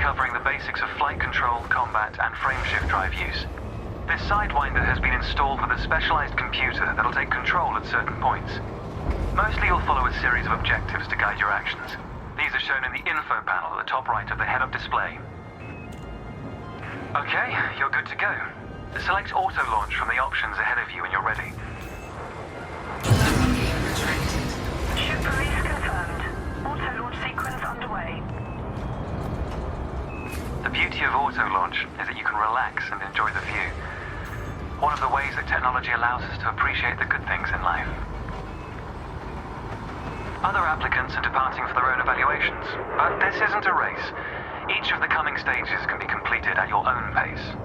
covering the basics of flight control, combat, and frameshift drive use. This Sidewinder has been installed with a specialized computer that'll take control at certain points. Mostly you'll follow a series of objectives to guide your actions. These are shown in the info panel at the top right of the head-up display. Okay, you're good to go. Select auto launch from the options ahead of you when you're ready. Ship release confirmed. Auto launch sequence underway. The beauty of auto launch is that you can relax and enjoy the view. One of the ways that technology allows us to appreciate the good things in life. Other applicants are departing for their own evaluations, but this isn't a race. Each of the coming stages can be completed at your own pace.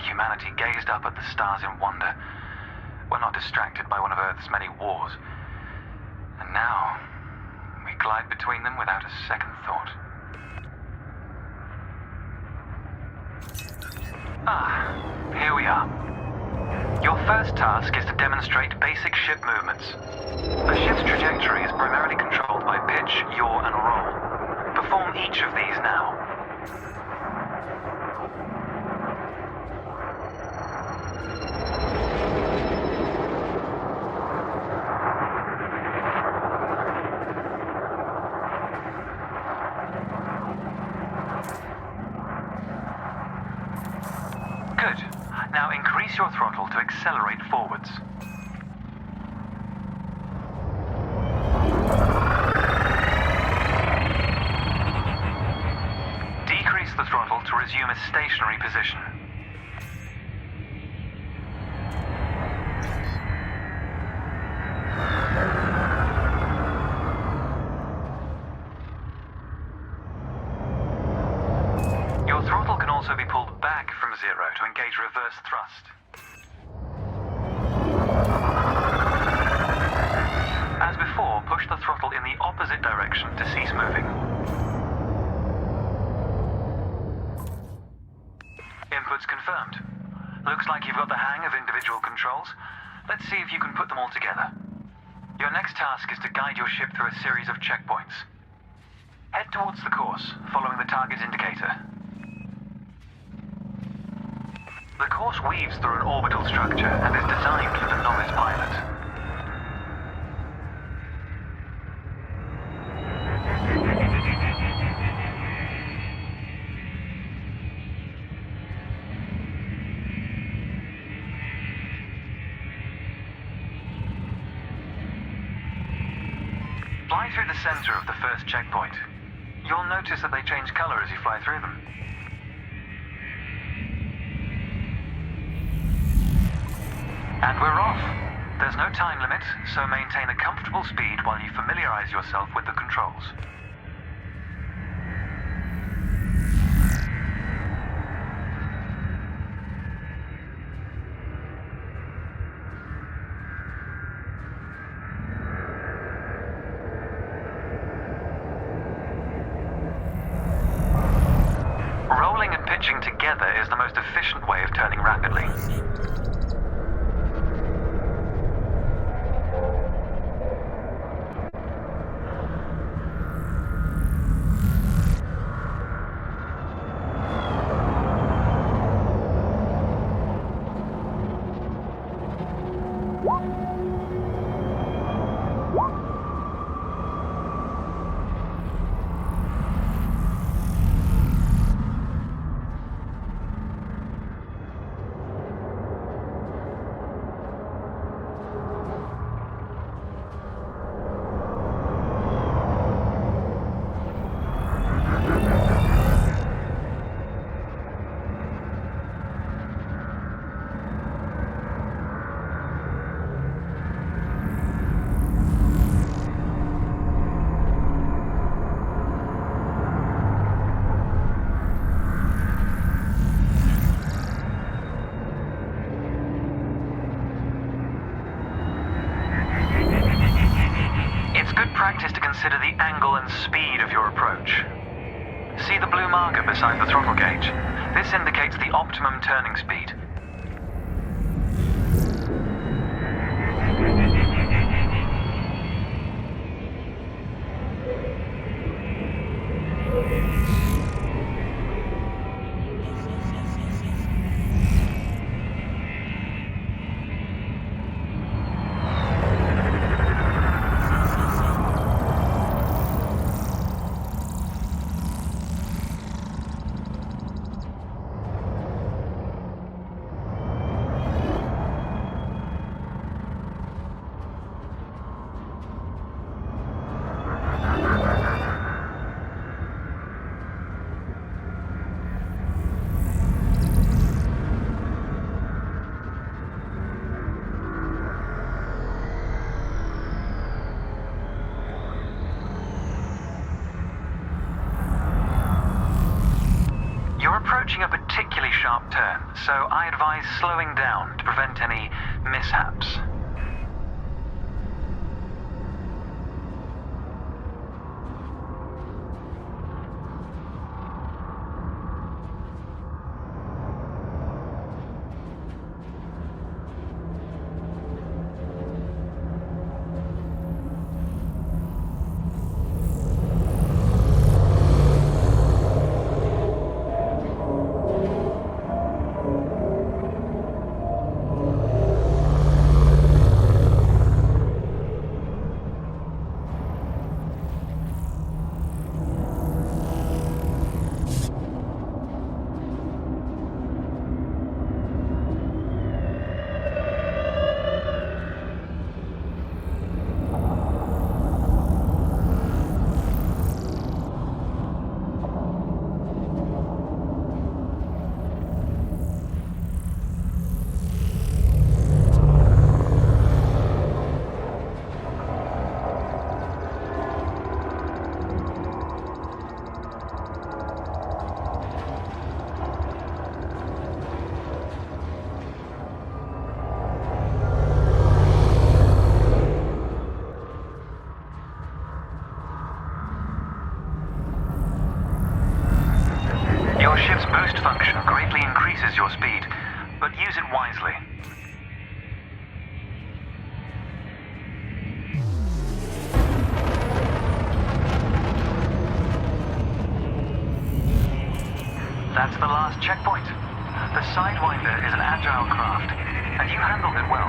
Humanity gazed up at the stars in wonder. We're not distracted by one of Earth's many wars. And now, we glide between them without a second thought. Here we are. Your first task is to demonstrate basic ship movements. The ship's trajectory is primarily controlled by pitch, yaw, and roll. Perform each of these now. Good. Now increase your throttle to accelerate forwards. Decrease the throttle to resume a stationary position. Your throttle can also be pulled back from zero to engage reverse thrust. As before, push the throttle in the opposite direction to cease moving. Inputs confirmed. Looks like you've got the hang of individual controls. Let's see if you can put them all together. Your next task is to guide your ship through a series of checkpoints. Head towards the course, following the target indicator. The course weaves through an orbital structure and is designed for the novice pilot. Fly through the center of the first checkpoint. You'll notice that they change color as you fly through them. And we're off. There's no time limit, so maintain a comfortable speed while you familiarize yourself with the controls. Rolling and pitching together is the most efficient way of turning rapidly. consider the angle and speed of your approach. See the blue marker beside the throttle gauge? This indicates the optimum turning speed. Approaching a particularly sharp turn, so I advise slowing down to prevent any mishaps. Your ship's boost function greatly increases your speed, but use it wisely. That's the last checkpoint. The Sidewinder is an agile craft, and you handled it well.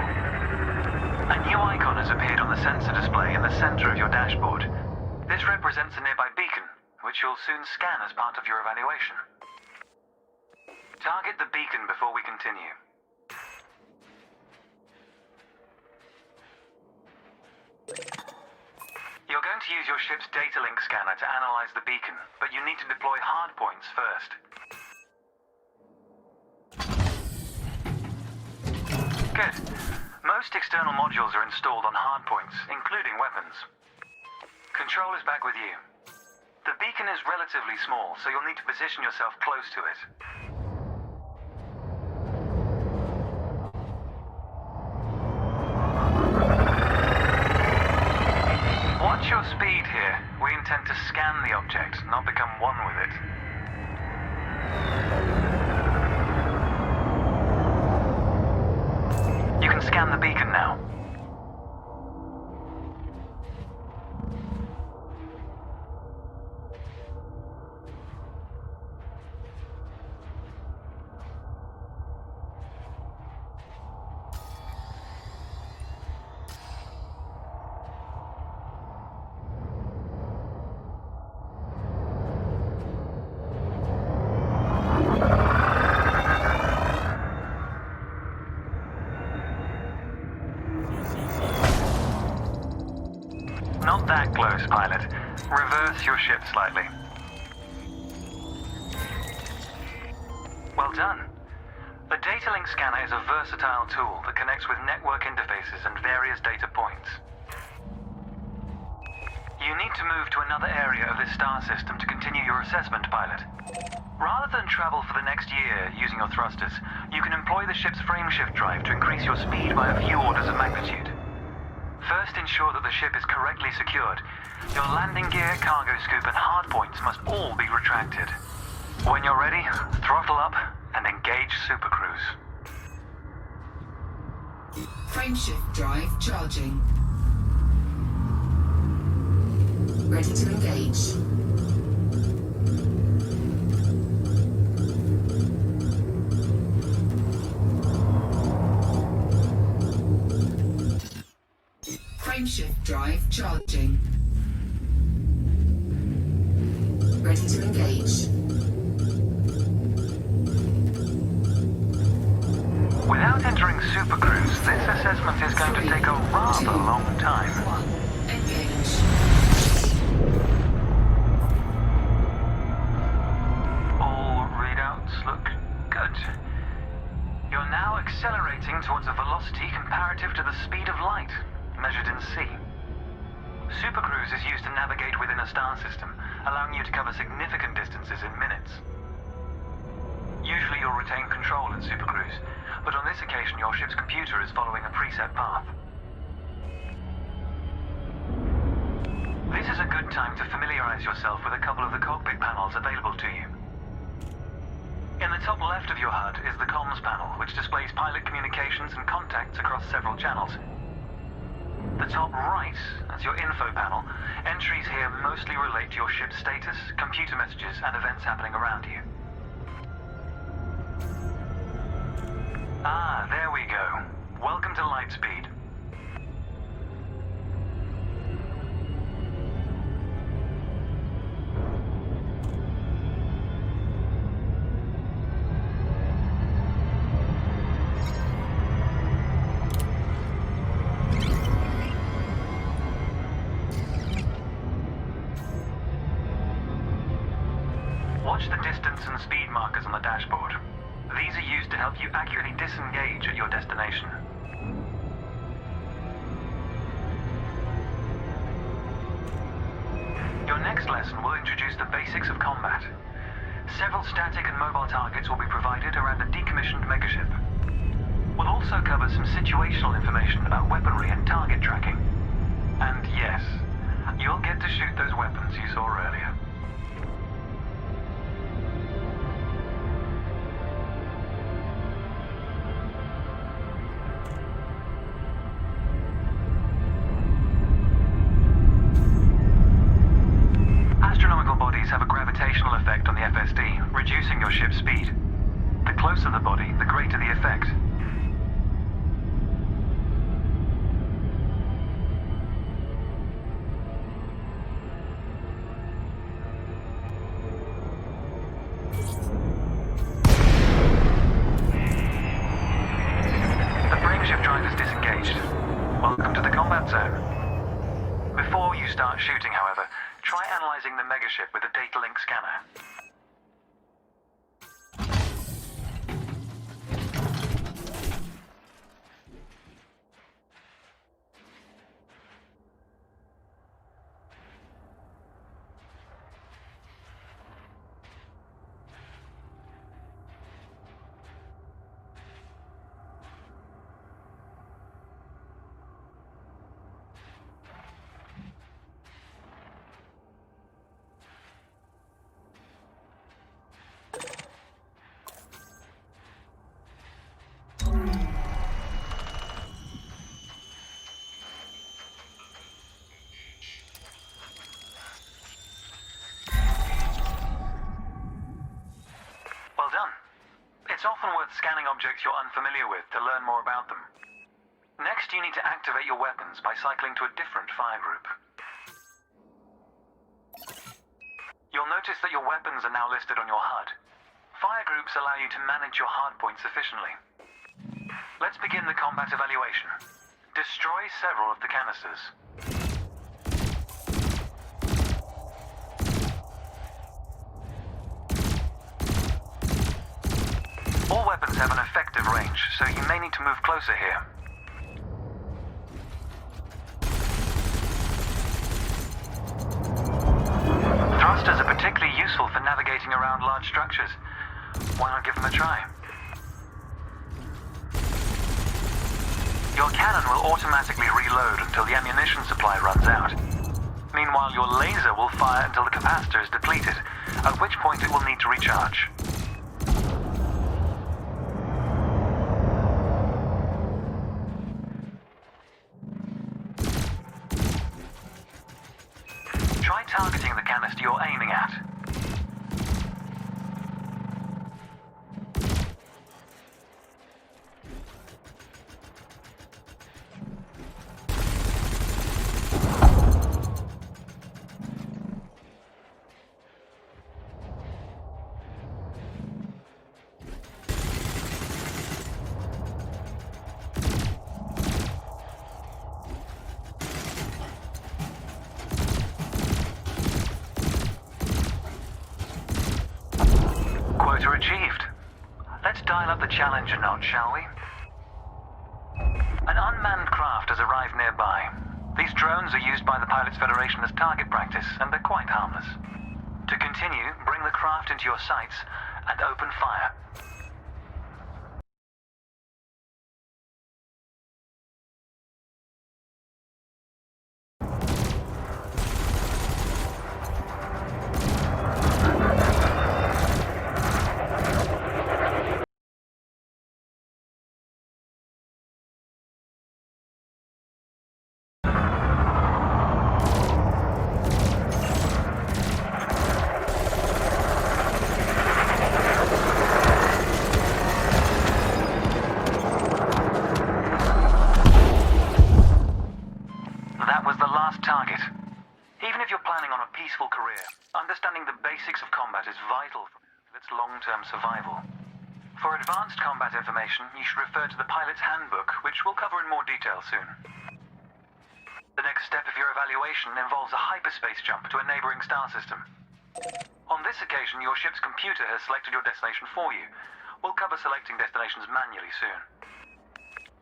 A new icon has appeared on the sensor display in the center of your dashboard. This represents a nearby beacon, which you'll soon scan as part of your evaluation. Target the beacon before we continue. You're going to use your ship's data link scanner to analyze the beacon, but you need to deploy hardpoints first. Good. Most external modules are installed on hardpoints, including weapons. Control is back with you. The beacon is relatively small, so you'll need to position yourself close to it. Watch your speed here. We intend to scan the object, not become one with it. You can scan the beacon now. Not that close, pilot. Reverse your ship slightly. Well done. The data link scanner is a versatile tool that connects with network interfaces and various data points. You need to move to another area of this star system to continue your assessment, pilot. Rather than travel for the next year using your thrusters, you can employ the ship's frameshift drive to increase your speed by a few orders of magnitude. First, ensure that the ship is correctly secured. Your landing gear, cargo scoop, and hardpoints must all be retracted. When you're ready, throttle up and engage Super Cruise. Frameshift drive charging. Ready to engage. Frameshift drive charging. Ready to engage. Without entering Super Cruise, this assessment is going to take a rather long time. Engage. All readouts look good. You're now accelerating towards a velocity comparative to the speed of light, measured in C. Super Cruise is used to navigate within a star system, allowing you to cover significant distances in minutes. Usually you'll retain control in Super Cruise, but on this occasion your ship's computer is following a preset path. This is a good time to familiarize yourself with a couple of the cockpit panels available to you. In the top left of your HUD is the comms panel, which displays pilot communications and contacts across several channels. The top right is your info panel. Entries here mostly relate to your ship's status, computer messages, and events happening around you. Ah, there we go. Welcome to Lightspeed. Watch the distance and speed markers on the dashboard. These are used to help you accurately disengage at your destination. Your next lesson will introduce the basics of combat. Several static and mobile targets will be provided around a decommissioned megaship. We'll also cover some situational information about weaponry and target tracking. And yes, you'll get to shoot those weapons you saw earlier. Astronomical bodies have a gravitational effect on the FSD, reducing your ship's speed. The closer the body, the greater the effect. The frameshift drive is disengaged. Welcome to the combat zone. Before you start shooting, however, try analyzing the megaship with a data link scanner. Well done. It's often worth scanning objects you're unfamiliar with to learn more about them. Next, you need to activate your weapons by cycling to a different fire group. You'll notice that your weapons are now listed on your HUD. Fire groups allow you to manage your hardpoints efficiently. Let's begin the combat evaluation. Destroy several of the canisters. All weapons have an effective range, so you may need to move closer here. Thrusters are particularly useful for navigating around large structures. Why not give them a try? Your cannon will automatically reload until the ammunition supply runs out. Meanwhile, your laser will fire until the capacitor is depleted, at which point it will need to recharge. Try targeting the canister you're aiming at. Quota achieved. Let's dial up the challenge a notch, shall we? An unmanned craft has arrived nearby. These drones are used by the Pilots Federation as target practice, and they're quite harmless. To continue, bring the craft into your sights and open fire. That was the last target. Even if you're planning on a peaceful career, understanding the basics of combat is vital for its long-term survival. For advanced combat information, you should refer to the Pilot's Handbook, which we'll cover in more detail soon. The next step of your evaluation involves a hyperspace jump to a neighboring star system. On this occasion, your ship's computer has selected your destination for you. We'll cover selecting destinations manually soon.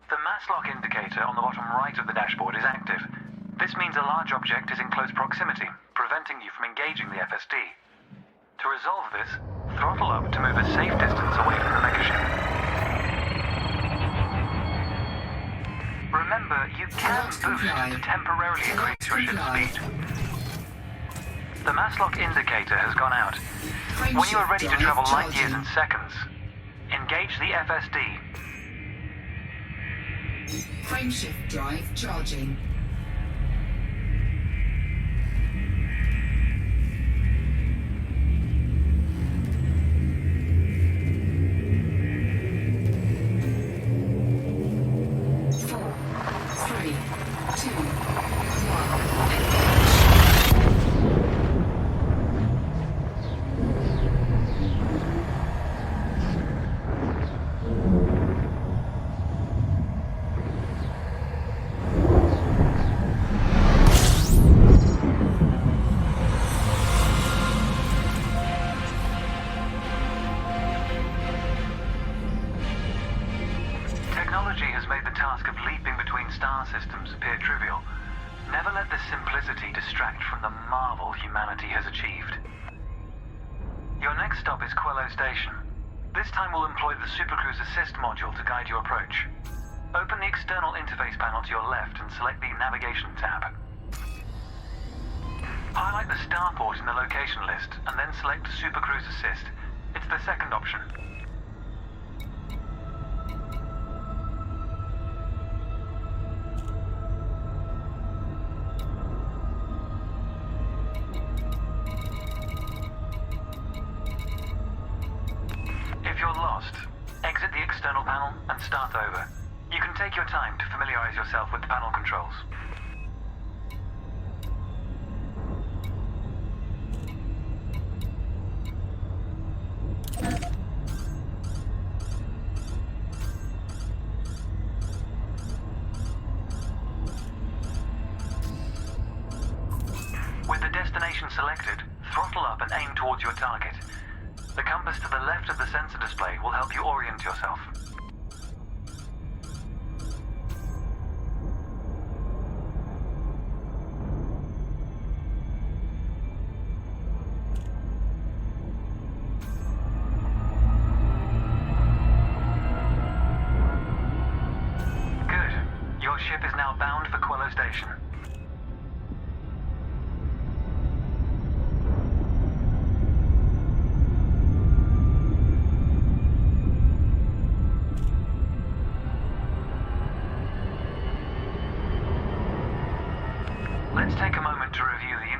The mass lock indicator on the bottom right of the dashboard is active. This means a large object is in close proximity, preventing you from engaging the FSD. To resolve this, throttle up to move a safe distance away from the megaship. Remember, you can boost to temporarily increase your ship's speed. The mass lock indicator has gone out. When you are ready to travel light years in seconds, engage the FSD. Frameshift drive charging.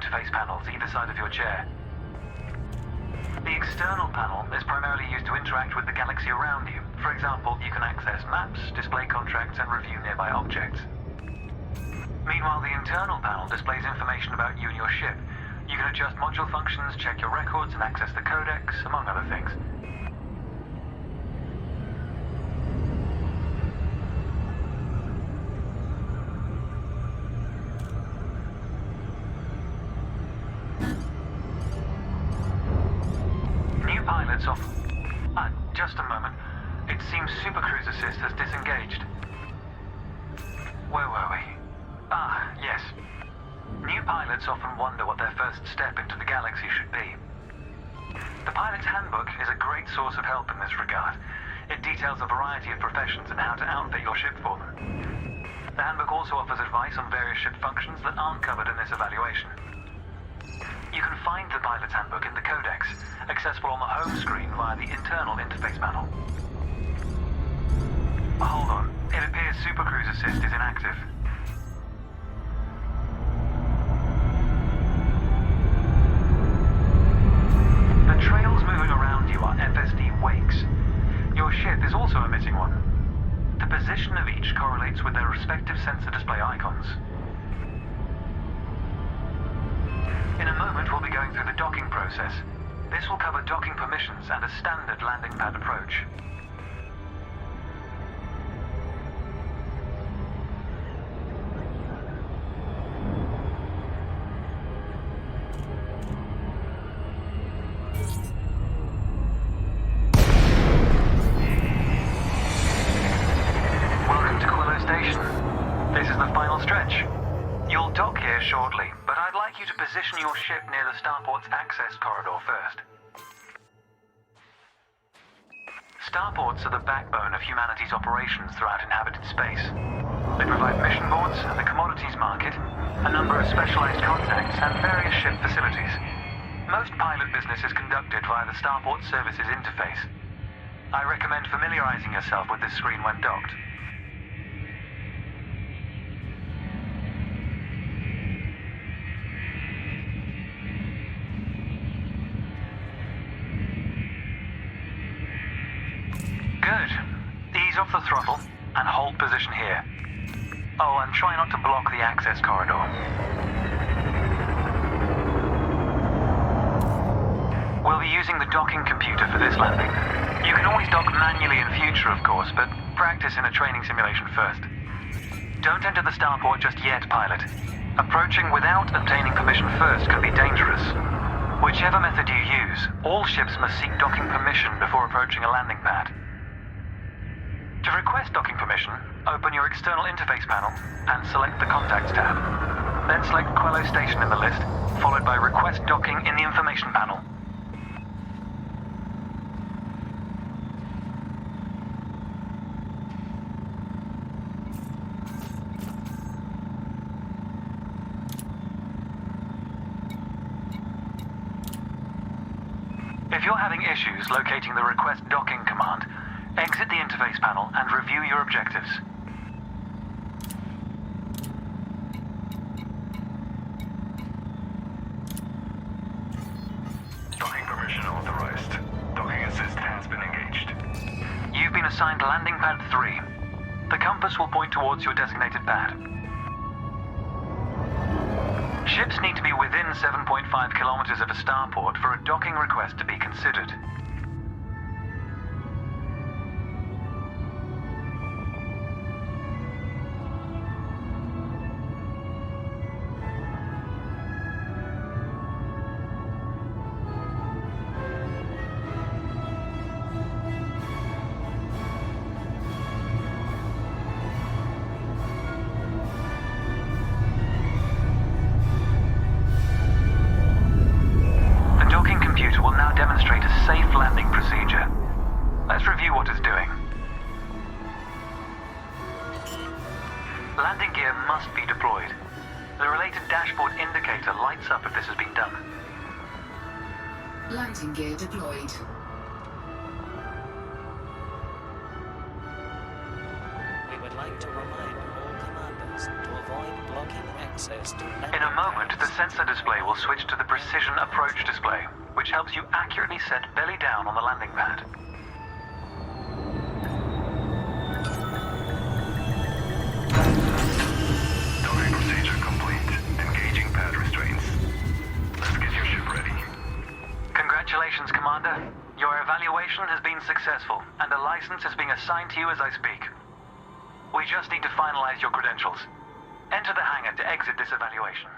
interface panels either side of your chair. The external panel is primarily used to interact with the galaxy around you. For example, you can access maps, display contracts, and review nearby objects. Meanwhile, the internal panel displays information about you and your ship. You can adjust module functions, check your records, and access the codex, among other things. New pilots off... just a moment. It seems Super Cruise Assist has disengaged. Where were we? Yes. New pilots often wonder what their first step into the galaxy should be. The pilot's handbook is a great source of help in this regard. It details a variety of professions and how to outfit your ship for them. The handbook also offers advice on various ship functions that aren't covered in this evaluation. You can find the pilot's handbook in the codex, accessible on the home screen via the internal interface panel. Hold on. It appears Super Cruise Assist is inactive. The trails moving around you are FSD wakes. Your ship is also emitting one. The position of each correlates with their respective sensor display icons. In a moment, we'll be going through the docking process. This will cover docking permissions and a standard landing pad approach. You'll dock here shortly, but I'd like you to position your ship near the starport's access corridor first. Starports are the backbone of humanity's operations throughout inhabited space. They provide mission boards, the commodities market, a number of specialized contacts, and various ship facilities. Most pilot business is conducted via the Starport Services interface. I recommend familiarizing yourself with this screen when docked. Good. Ease off the throttle and hold position here. Oh, and try not to block the access corridor. We'll be using the docking computer for this landing. You can always dock manually in future, of course, but practice in a training simulation first. Don't enter the starport just yet, pilot. Approaching without obtaining permission first can be dangerous. Whichever method you use, all ships must seek docking permission before approaching a landing pad. To request docking permission, open your external interface panel and select the Contacts tab. Then select Quello Station in the list, followed by Request Docking in the Information panel. If you're having issues locating the Request Docking command, exit the interface panel and review your objectives. Docking permission authorized. Docking assist has been engaged. You've been assigned landing pad 3. The compass will point towards your designated pad. Ships need to be within 7.5 kilometers of a starport for a docking request to be considered. Demonstrate a safe landing procedure. Let's review what it's doing. Landing gear must be deployed. The related dashboard indicator lights up if this has been done. Landing gear deployed. We would like to remind all commanders to avoid blocking access to landing In a moment, the pads. sensor display will switch to the precision approach display, which helps you accurately set belly down on the landing pad. Docking procedure complete. Engaging pad restraints. Let's get your ship ready. Congratulations, Commander. Your evaluation has been successful, and a license is being assigned to you as I speak. We just need to finalize your credentials. Enter the hangar to exit this evaluation.